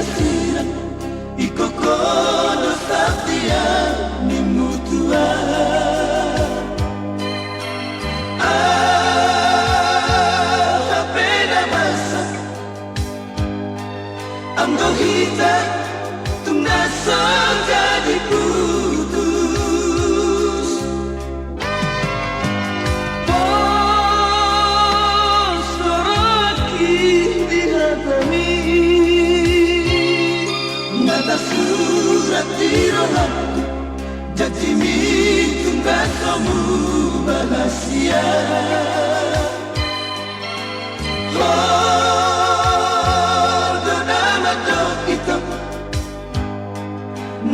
kasiran iko kono saktia ni mutua apena masa amdo hita tuna jadi putus soraki di hatami nata surat di rohanku jadi tunggal kamu bahagia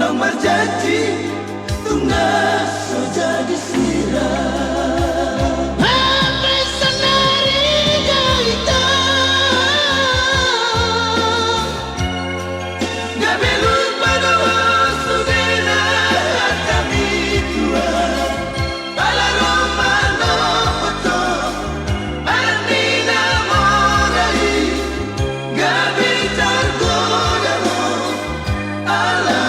nomor janji tunggal so jadi sirah sampai senari galita gak lupa doa sudena kami tua bala romano foto bandina morai gak bicar godamo ala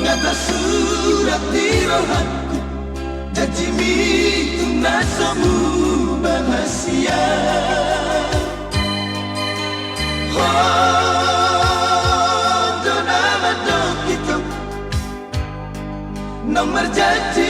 ngata surat di rohanku janji itu nasamu bahagia dona madok itu nomor janji